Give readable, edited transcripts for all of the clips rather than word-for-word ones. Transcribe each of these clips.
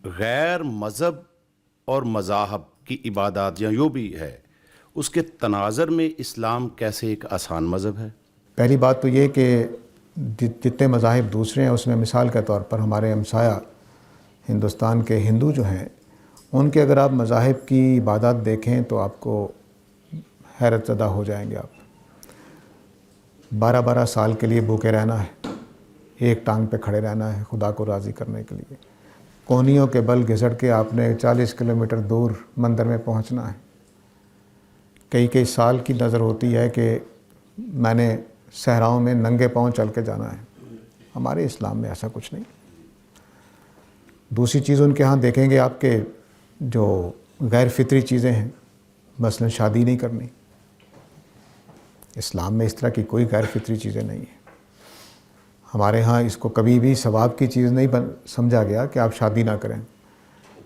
غیر مذہب اور مذاہب کی عبادات یا جو بھی ہے اس کے تناظر میں اسلام کیسے ایک آسان مذہب ہے؟ پہلی بات تو یہ کہ جتنے مذاہب دوسرے ہیں اس میں مثال کے طور پر ہمارے ہمسایہ ہندوستان کے ہندو جو ہیں ان کے اگر آپ مذاہب کی عبادات دیکھیں تو آپ کو حیرت زدہ ہو جائیں گے. آپ 12 سال کے لیے بھوکے رہنا ہے، ایک ٹانگ پہ کھڑے رہنا ہے خدا کو راضی کرنے کے لیے، کونیوں کے بل گھسڑ کے آپ نے 40 کلومیٹر دور مندر میں پہنچنا ہے. کئی سال کی نظر ہوتی ہے کہ میں نے صحراؤں میں ننگے پاؤں چل کے جانا ہے. ہمارے اسلام میں ایسا کچھ نہیں. دوسری چیز ان کے ہاں دیکھیں گے آپ کہ جو غیر فطری چیزیں ہیں، مثلا شادی نہیں کرنی، اسلام میں اس طرح کی کوئی غیر فطری چیزیں نہیں ہیں. ہمارے ہاں اس کو کبھی بھی ثواب کی چیز نہیں سمجھا گیا کہ آپ شادی نہ کریں.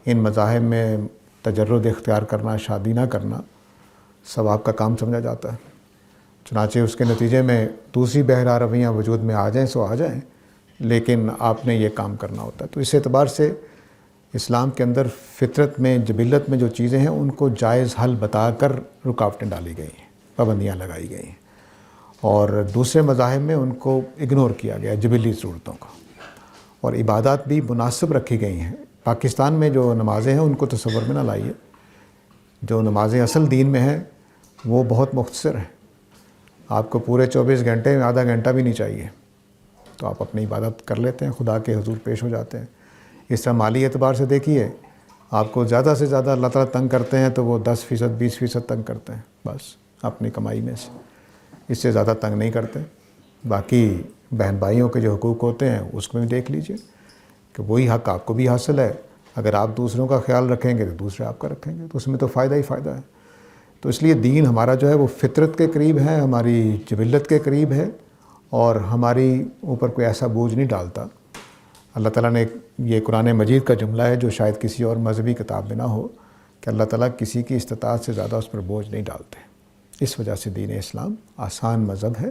ان مذاہب میں تجرد اختیار کرنا، شادی نہ کرنا ثواب کا کام سمجھا جاتا ہے. چنانچہ اس کے نتیجے میں دوسری بہرا رویاں وجود میں آ جائیں سو آ جائیں، لیکن آپ نے یہ کام کرنا ہوتا ہے. تو اس اعتبار سے اسلام کے اندر فطرت میں، جبلت میں جو چیزیں ہیں ان کو جائز حل بتا کر رکاوٹیں ڈالی گئی ہیں، پابندیاں لگائی گئی ہیں، اور دوسرے مذاہب میں ان کو اگنور کیا گیا جبلی ضرورتوں کا. اور عبادات بھی مناسب رکھی گئی ہیں. پاکستان میں جو نمازیں ہیں ان کو تصور میں نہ لائیے. جو نمازیں اصل دین میں ہیں وہ بہت مختصر ہیں. آپ کو پورے 24 گھنٹے میں آدھا گھنٹہ بھی نہیں چاہیے تو آپ اپنی عبادت کر لیتے ہیں، خدا کے حضور پیش ہو جاتے ہیں. اس طرح مالی اعتبار سے دیکھیے، آپ کو زیادہ سے زیادہ اللہ تعالیٰ تنگ کرتے ہیں تو وہ 10%، 20% تنگ کرتے ہیں بس اپنی کمائی میں سے، اس سے زیادہ تنگ نہیں کرتے. باقی بہن بھائیوں کے جو حقوق ہوتے ہیں اس میں بھی دیکھ لیجئے کہ وہی حق آپ کو بھی حاصل ہے. اگر آپ دوسروں کا خیال رکھیں گے تو دوسرے آپ کا رکھیں گے، تو اس میں تو فائدہ ہی فائدہ ہے. تو اس لیے دین ہمارا جو ہے وہ فطرت کے قریب ہے، ہماری جبلت کے قریب ہے، اور ہماری اوپر کوئی ایسا بوجھ نہیں ڈالتا. اللہ تعالیٰ نے یہ قرآن مجید کا جملہ ہے جو شاید کسی اور مذہبی کتاب میں نہ ہو کہ اللہ تعالیٰ کسی کی استطاعت سے زیادہ اس پر بوجھ نہیں ڈالتے. اس وجہ سے دین اسلام آسان مذہب ہے،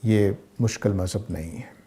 یہ مشکل مذہب نہیں ہے.